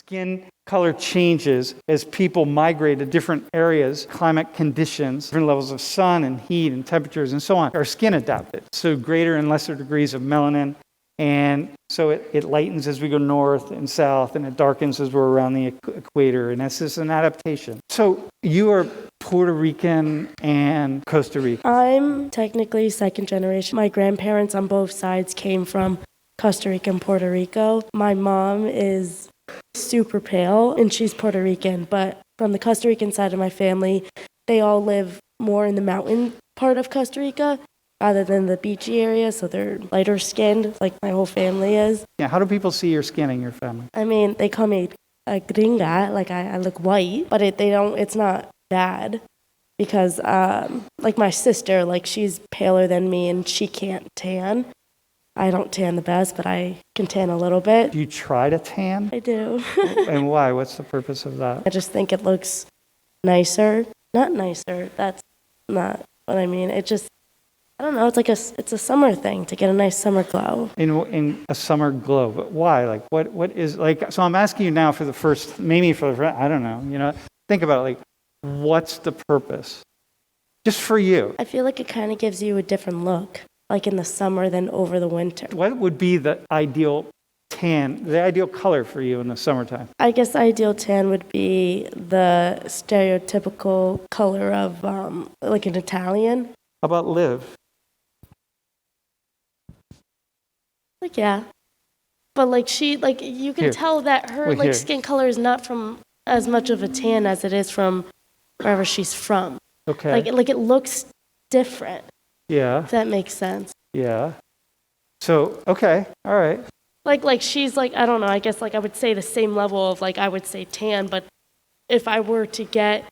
skin color changes as people migrate to different areas, climate conditions, different levels of sun and heat and temperatures and so on. Our skin adapted. So greater and lesser degrees of melanin. And so it lightens as we go north and south, and it darkens as we're around the equator. And this is an adaptation. So you are Puerto Rican and Costa Rican. I'm technically second generation. My grandparents on both sides came from Costa Rica and Puerto Rico. My mom is super pale, and she's Puerto Rican. But from the Costa Rican side of my family, they all live more in the mountain part of Costa Rica rather than the beachy area, so they're lighter skinned, like my whole family is. Yeah, how do people see your skin in your family? I mean, they call me a gringa, like I look white, but it's not bad because, like my sister, like she's paler than me and she can't tan. I don't tan the best, but I can tan a little bit. Do you try to tan? I do. And why? What's the purpose of that? I just think it looks nicer. Not nicer, that's not what I mean. It just, I don't know, it's a summer thing to get a nice summer glow. In a summer glow, but why? Like what is, like, so I'm asking you now I don't know, think about it, like, what's the purpose? Just for you. I feel like it kind of gives you a different look, like in the summer than over the winter. What would be the ideal tan, the ideal color for you in the summertime? I guess the ideal tan would be the stereotypical color of like an Italian. How about Liv? Like, yeah. But like you can tell that her skin color is not from as much of a tan as it is from wherever she's from. Okay. Like it looks different. Yeah. If that makes sense. Yeah. So, okay. All right. Like she's like, I don't know, I guess like I would say the same level of like I would say tan, but if I were to get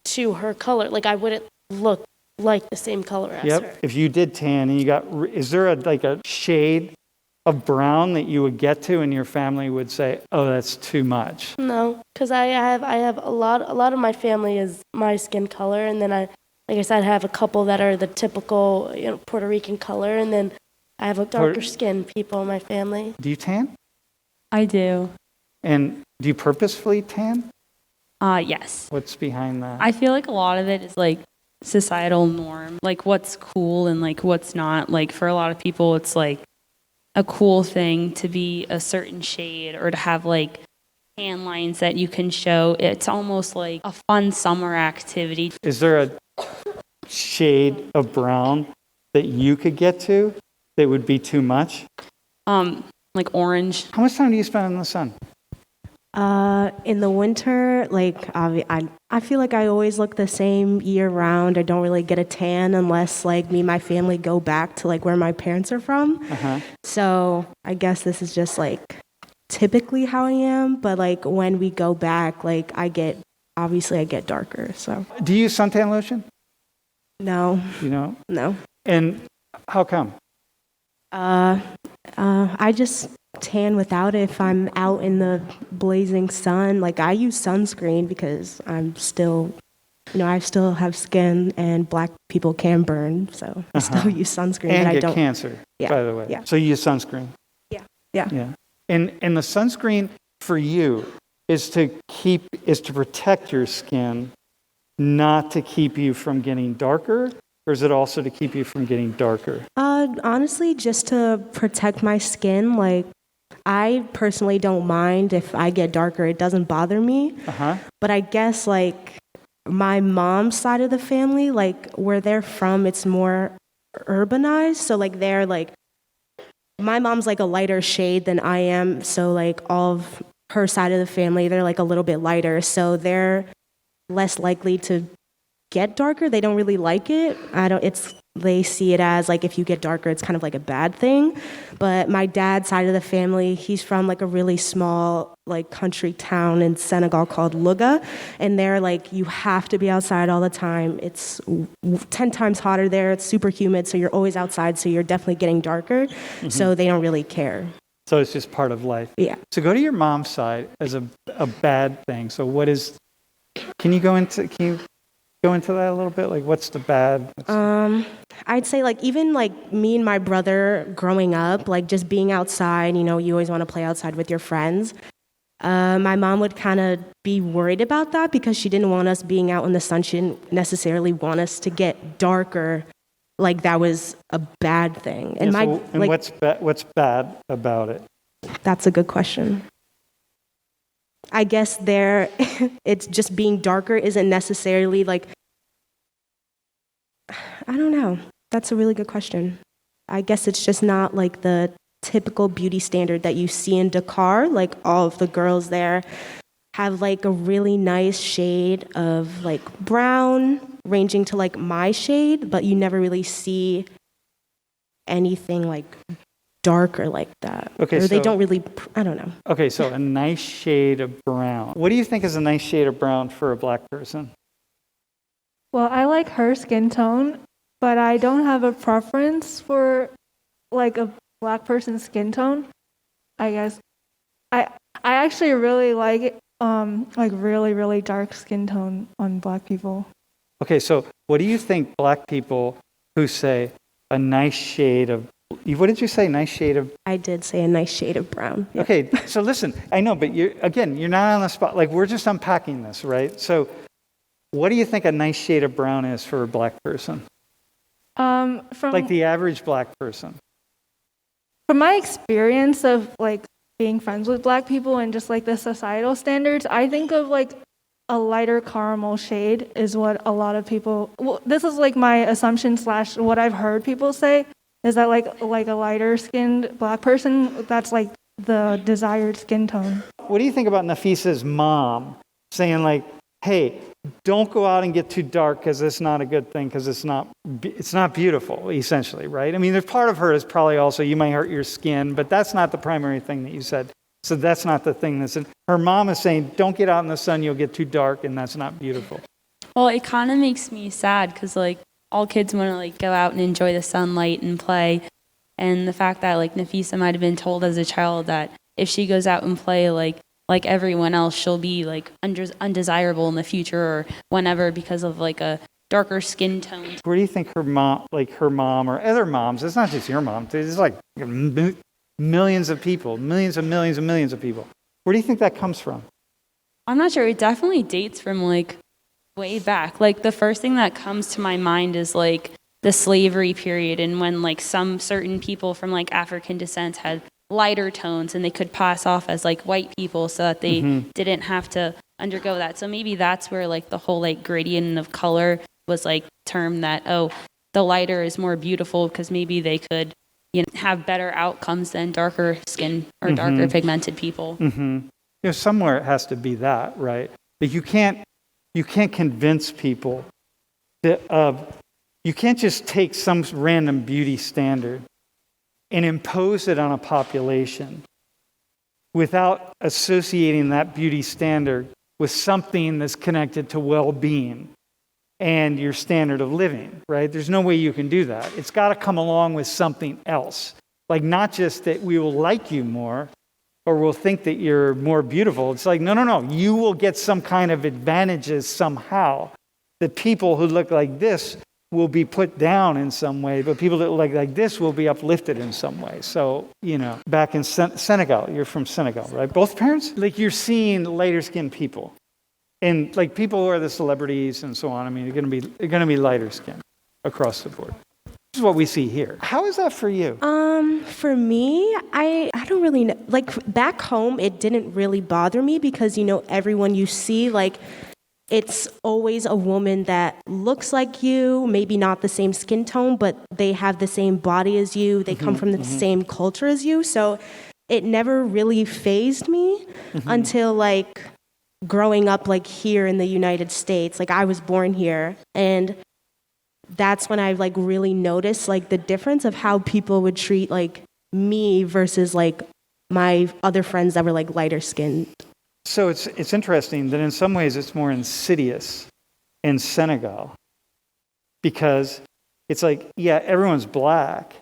to her color, like I wouldn't look like the same color as her. If you did tan and is there a shade of brown that you would get to and your family would say, oh, that's too much? No, because I have a lot of my family is my skin color, and then like I said, I have a couple that are the typical Puerto Rican color, and then I have a darker skinned people in my family. Do you tan? I do. And do you purposefully tan? Yes. What's behind that? I feel like a lot of it is like societal norm, like what's cool and like what's not. Like for a lot of people, it's like a cool thing to be a certain shade or to have like tan lines that you can show. It's almost like a fun summer activity. Is there a shade of brown that you could get to that would be too much? Like orange. How much time do you spend in the sun? In the winter, like I feel like I always look the same year round. I don't really get a tan unless like me and my family go back to like where my parents are from. Uh-huh. So I guess this is just like typically how I am. But like when we go back, like I get darker. So do you use suntan lotion? No. You know? No. And how come? I just tan without it if I'm out in the blazing sun. Like I use sunscreen because I'm still, I still have skin and black people can burn, so I still use sunscreen. And but get I don't. Cancer, by the way. Yeah. So you use sunscreen. Yeah. And the sunscreen for you is to protect your skin, not to keep you from getting darker. Or is it also to keep you from getting darker? Honestly, just to protect my skin. Like, I personally don't mind if I get darker. It doesn't bother me. Uh-huh. But I guess, like, my mom's side of the family, like, where they're from, it's more urbanized. So, like, they're, like, my mom's, like, a lighter shade than I am. So, like, all of her side of the family, they're, like, a little bit lighter. So they're less likely to get darker. They don't really like it. They see it as like if you get darker, it's kind of like a bad thing. But my dad's side of the family, he's from like a really small like country town in Senegal called Louga, and they're like you have to be outside all the time. It's 10 times hotter there. It's super humid, so you're always outside. So you're definitely getting darker. Mm-hmm. So they don't really care. So it's just part of life. Yeah. So go to your mom's side as a bad thing. So what is? Can you go into that a little bit? Like, what's the bad? I'd say, like, even, like, me and my brother growing up, like, just being outside, you always want to play outside with your friends. My mom would kind of be worried about that because she didn't want us being out in the sun. She didn't necessarily want us to get darker, like that was a bad thing. And what's bad about it? That's a good question. I guess it's just being darker isn't necessarily like, I don't know. That's a really good question. I guess it's just not like the typical beauty standard that you see in Dakar. Like all of the girls there have like a really nice shade of like brown, ranging to like my shade, but you never really see anything like darker like that. Okay, or they don't really, I don't know. Okay, so a nice shade of brown. What do you think is a nice shade of brown for a black person? Well, I like her skin tone, but I don't have a preference for like a black person's skin tone, I guess. I actually really like really, really dark skin tone on black people. Okay, so what do you think black people who say a nice shade of, what did you say, nice shade of? I did say a nice shade of brown. Yeah. Okay, so listen, I know, but you're not on the spot. Like, we're just unpacking this, right? So what do you think a nice shade of brown is for a black person? Like the average black person. From my experience of like being friends with black people and just like the societal standards, I think of like a lighter caramel shade is what a lot of people, well, this is like my assumption / what I've heard people say, is that like a lighter skinned black person, that's like the desired skin tone. What do you think about Nafisa's mom saying like, hey, don't go out and get too dark because it's not a good thing, because it's not beautiful, essentially, right? I mean, there's part of her is probably also you might hurt your skin, but that's not the primary thing that you said. So that's not the thing that's in. Her mom is saying, don't get out in the sun, you'll get too dark, and that's not beautiful. Well, it kind of makes me sad because like all kids want to like go out and enjoy the sunlight and play, and the fact that like Nafisa might have been told as a child that if she goes out and play like everyone else, she'll be like undesirable in the future or whenever because of like a darker skin tone. Where do you think her mom or other moms, it's not just your mom, it's like millions of people, millions and millions and millions of people. Where do you think that comes from? I'm not sure. It definitely dates from like way back. Like the first thing that comes to my mind is like the slavery period, and when like some certain people from like African descent had lighter tones and they could pass off as like white people so that they didn't have to undergo that. So maybe that's where like the whole like gradient of color was like termed that, oh, the lighter is more beautiful because maybe they could, have better outcomes than darker skin or darker pigmented people. Somewhere it has to be that, right? But you can't convince people that you can't just take some random beauty standard and impose it on a population without associating that beauty standard with something that's connected to well-being and your standard of living, right? There's no way you can do that. It's got to come along with something else. Like not just that we will like you more or we'll think that you're more beautiful. It's like, no. You will get some kind of advantages somehow. The people who look like this will be put down in some way, but people that look like this will be uplifted in some way. So, back in Senegal, you're from Senegal, right? Both parents? Like you're seeing lighter skinned people. And like people who are the celebrities and so on, I mean, they're going to be lighter skinned across the board. This is what we see here. How is that for you? For me, I don't really know. Like back home, it didn't really bother me because, everyone you see, like, it's always a woman that looks like you, maybe not the same skin tone, but they have the same body as you. They come from the same culture as you. So it never really fazed me until like growing up like here in the United States. Like I was born here, and that's when I like really noticed like the difference of how people would treat like me versus like my other friends that were like lighter skinned. So it's interesting that in some ways it's more insidious in Senegal because it's like, yeah, everyone's black,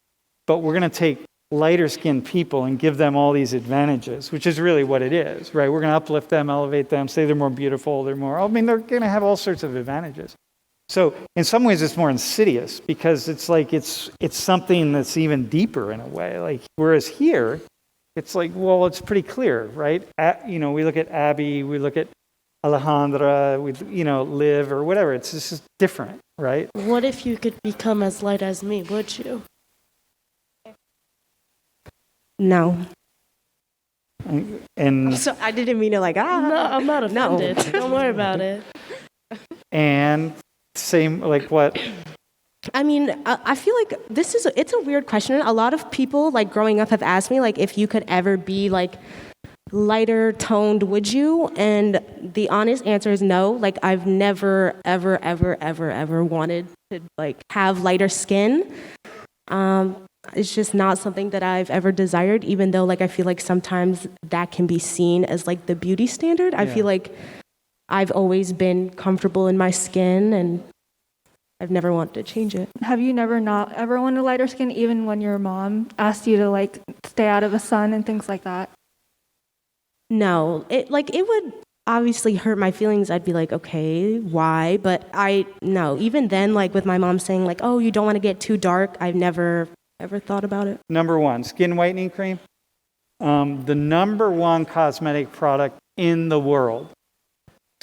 but we're going to take lighter skinned people and give them all these advantages, which is really what it is, right? We're going to uplift them, elevate them, say they're more beautiful, they're going to have all sorts of advantages. So in some ways it's more insidious because it's like it's something that's even deeper in a way. Like whereas here, It's like, well, it's pretty clear, right? We look at Abby, we look at Alejandra, Liv or whatever. It's just different, right? What if you could become as light as me? Would you? No. And So I didn't mean to No, I'm not No. offended. Don't worry about it. and same like what? I mean, I feel like it's a weird question. A lot of people, like, growing up have asked me, like, if you could ever be, like, lighter toned, would you? And the honest answer is no. Like, I've never, ever, ever, ever, ever wanted to, like, have lighter skin. It's just not something that I've ever desired, even though, like, I feel like sometimes that can be seen as, like, the beauty standard. I feel like I've always been comfortable in my skin, and I've never wanted to change it. Have you never not ever wanted lighter skin, even when your mom asked you to like stay out of the sun and things like that? No, it would obviously hurt my feelings. I'd be like, okay, why? But no, even then, like with my mom saying like, oh, you don't want to get too dark, I've never ever thought about it. Number one, skin whitening cream. The number one cosmetic product in the world.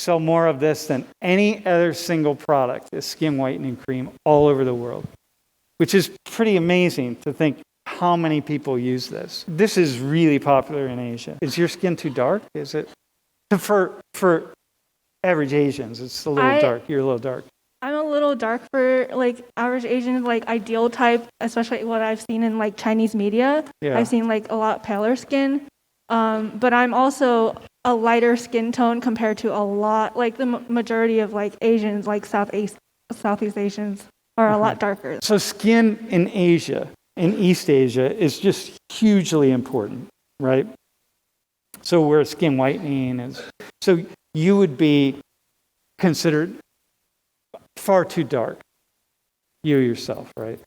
Sell more of this than any other single product is skin whitening cream all over the world, which is pretty amazing to think how many people use this. This is really popular in Asia. Is your skin too dark? Is it? For average Asians, it's a little dark. You're a little dark. I'm a little dark for like average Asian, like ideal type, especially what I've seen in like Chinese media. Yeah. I've seen like a lot paler skin. But I'm also a lighter skin tone compared to a lot, like the majority of like Asians, like Southeast Asians are a lot darker. So skin in Asia, in East Asia, is just hugely important, right? So where skin whitening is, so you would be considered far too dark, you yourself, right?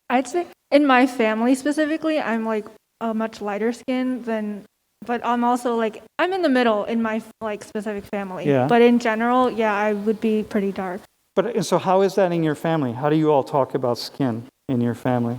I'd say in my family specifically, I'm like a much lighter skin than, but I'm also like, I'm in the middle in my like specific family. Yeah. But in general, yeah, I would be pretty dark. But so how is that in your family? How do you all talk about skin in your family?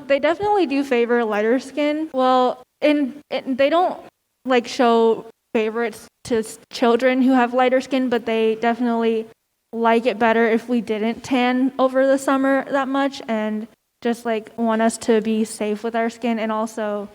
They definitely do favor lighter skin. Well, they don't like show favorites to children who have lighter skin, but they definitely like it better if we didn't tan over the summer that much, and just like want us to be safe with our skin. And also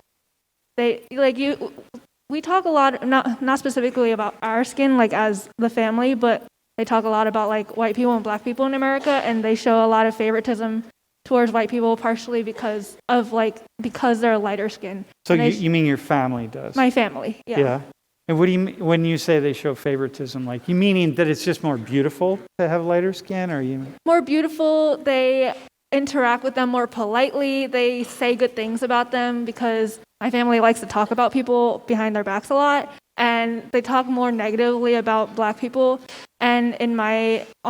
we talk a lot, not specifically about our skin like as the family, but they talk a lot about like white people and black people in America, and they show a lot of favoritism towards white people partially because they're lighter skin. So you mean your family does? My family, yeah. Yeah. And what do you mean when you say they show favoritism? Like, you meaning that it's just more beautiful to have lighter skin, or you? More beautiful. They interact with them more politely. They say good things about them because my family likes to talk about people behind their backs a lot, and they talk more negatively about black people. And on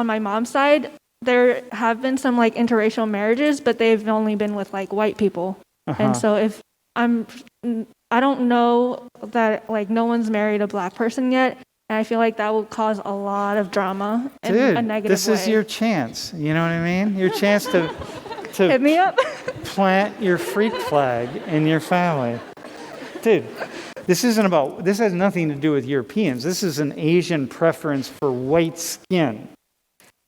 my mom's side, there have been some like interracial marriages, but they've only been with like white people. And so I don't know that like no one's married a black person yet, and I feel like that will cause a lot of drama in a negative way. This is your chance. You know what I mean? Your chance to hit me up. Plant your freak flag in your family. Dude, this has nothing to do with Europeans. This is an Asian preference for white skin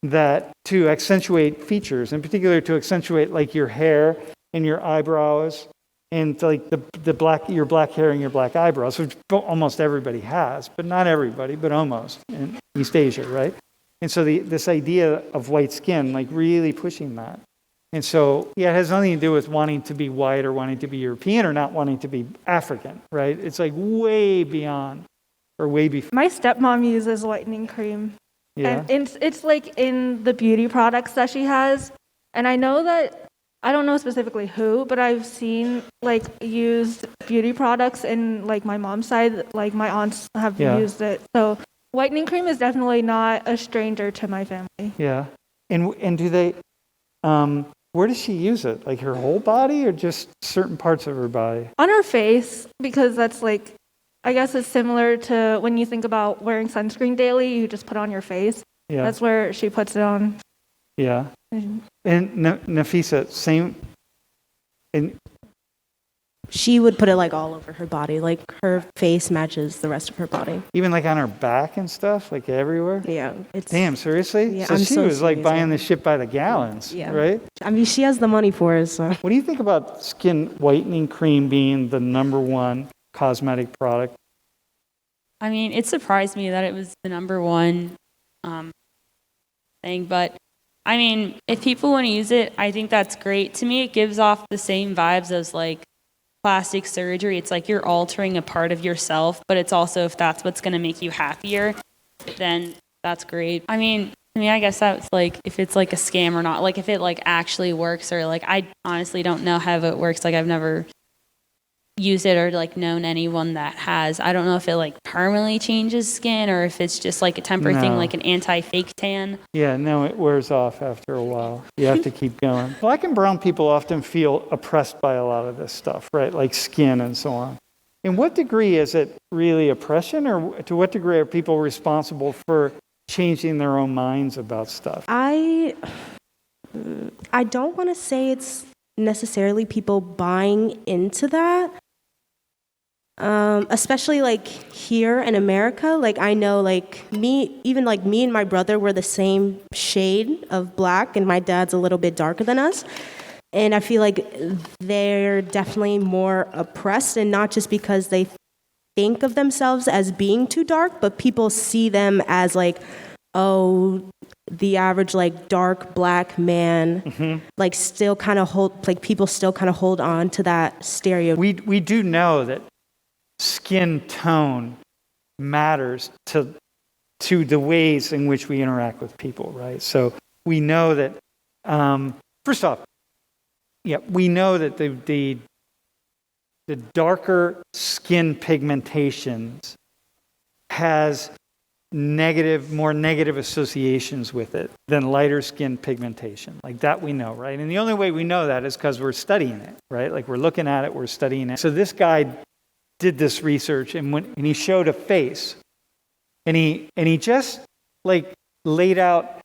that to accentuate features, in particular to accentuate like your hair and your eyebrows and like your black hair and your black eyebrows, which almost everybody has, but not everybody, but almost in East Asia, right? And so this idea of white skin, like really pushing that. And so, yeah, it has nothing to do with wanting to be white or wanting to be European or not wanting to be African, right? It's like way beyond or way before. My stepmom uses whitening cream. Yeah. And it's like in the beauty products that she has. And I know that, I don't know specifically who, but I've seen like used beauty products in like my mom's side, like my aunts have used it. So whitening cream is definitely not a stranger to my family. Yeah. And do they, where does she use it? Like her whole body or just certain parts of her body? On her face, because that's like, I guess it's similar to when you think about wearing sunscreen daily, you just put on your face. Yeah. That's where she puts it on. Yeah. And Nafisa, same. And she would put it like all over her body. Like her face matches the rest of her body. Even like on her back and stuff, like everywhere? Yeah. Damn, seriously? Yeah, So I'm she so was like serious, buying yeah. this shit by the gallons, Yeah. right? I mean, she has the money for it, so. What do you think about skin whitening cream being the number one cosmetic product? I mean, it surprised me that it was the number one thing, but I mean, if people want to use it, I think that's great. To me, it gives off the same vibes as like plastic surgery. It's like you're altering a part of yourself, but it's also, if that's what's going to make you happier, then that's great. I mean, I guess that's like if it's like a scam or not, like if it like actually works, or like I honestly don't know how it works. Like I've never used it or like known anyone that has. I don't know if it like permanently changes skin or if it's just like a temporary thing, No. like an anti-fake tan. Yeah, no, it wears off after a while. You have to keep going. Black and brown people often feel oppressed by a lot of this stuff, right? Like skin and so on. In what degree is it really oppression, or to what degree are people responsible for changing their own minds about stuff? I don't want to say it's necessarily people buying into that. Especially like here in America, like I know like me and my brother were the same shade of black, and my dad's a little bit darker than us. And I feel like they're definitely more oppressed, and not just because they think of themselves as being too dark, but people see them as like, oh, the average like dark black man, like still kind of people still kind of hold on to that stereotype. We do know that skin tone matters to the ways in which we interact with people, right? So we know that, first off, we know that the darker skin pigmentations has more negative associations with it than lighter skin pigmentation. Like that we know, right? And the only way we know that is because we're studying it, right? Like we're looking at it, we're studying it. So this guy did this research, and he showed a face, and he just like laid out,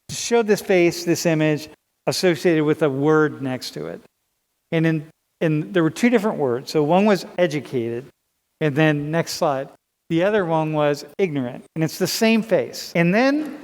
showed this face, this image associated with a word next to it, and there were two different words. So one was educated, and then next slide, the other one was ignorant, and it's the same face. And then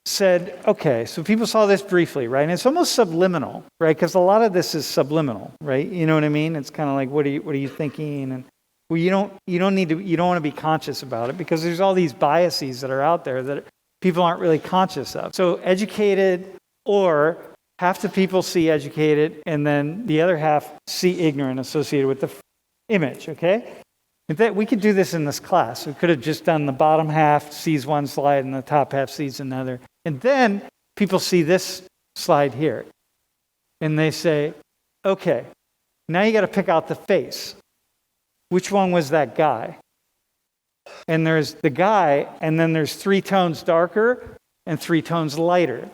said, okay, so people saw this briefly, right? And it's almost subliminal, right? Because a lot of this is subliminal, right? You know what I mean? It's kind of like, what are you thinking? And well, you don't want to be conscious about it, because there's all these biases that are out there that people aren't really conscious of. So educated, or half the people see educated, and then the other half see ignorant associated with the image, okay? We could do this in this class. We could have just done the bottom half sees one slide and the top half sees another. And then people see this slide here. And they say, okay, now you got to pick out the face. Which one was that guy? And there's the guy, and then there's 3 tones darker and 3 tones lighter.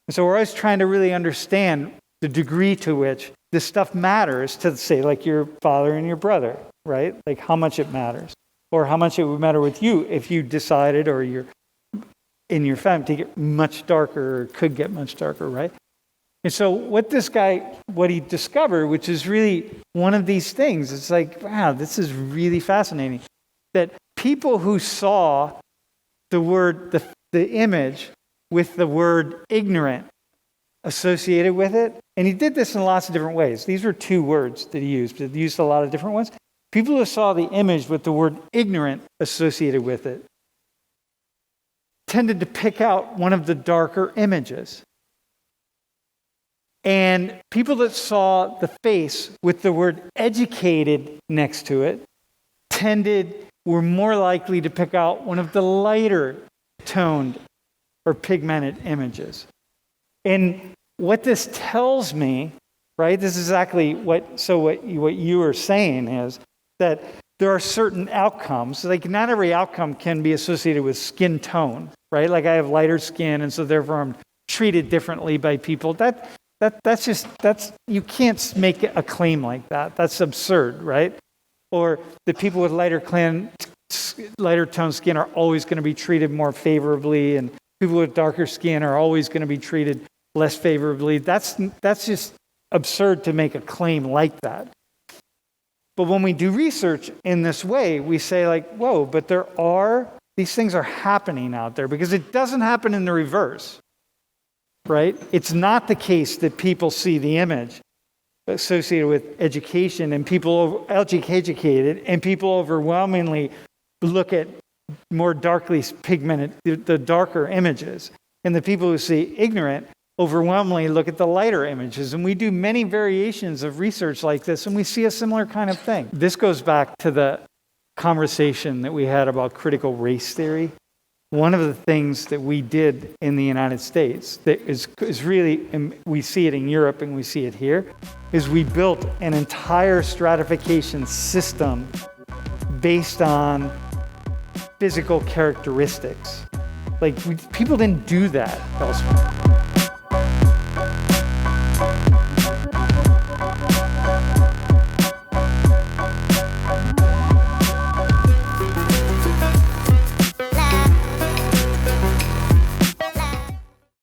And so we're always trying to really understand the degree to which this stuff matters to, say, like your father and your brother, right? Like how much it matters, or how much it would matter with you if you decided, or you're in your family, to get much darker, or could get much darker, right? And so what he discovered, which is really one of these things, it's like, wow, this is really fascinating, that people who saw the word, the image with the word ignorant associated with it, and he did this in lots of different ways. These were 2 words that he used, but he used a lot of different ones. People who saw the image with the word ignorant associated with it tended to pick out one of the darker images. And people that saw the face with the word educated next to it were more likely to pick out one of the lighter toned or pigmented images. And what this tells me, right, this is exactly what you are saying is that there are certain outcomes, like not every outcome can be associated with skin tone, right? Like I have lighter skin, and so therefore I'm treated differently by people. That's you can't make a claim like that. That's absurd, right? Or the people with lighter tone skin are always going to be treated more favorably, and people with darker skin are always going to be treated less favorably. That's just absurd to make a claim like that. But when we do research in this way, we say like, whoa, but these things are happening out there, because it doesn't happen in the reverse, right? It's not the case that people see the image associated with education and people educated and people overwhelmingly look at more darkly pigmented, the darker images. And the people who see ignorant overwhelmingly look at the lighter images. And we do many variations of research like this, and we see a similar kind of thing. This goes back to the conversation that we had about critical race theory. One of the things that we did in the United States that is really, and we see it in Europe and we see it here, is we built an entire stratification system based on physical characteristics. Like, people didn't do that elsewhere.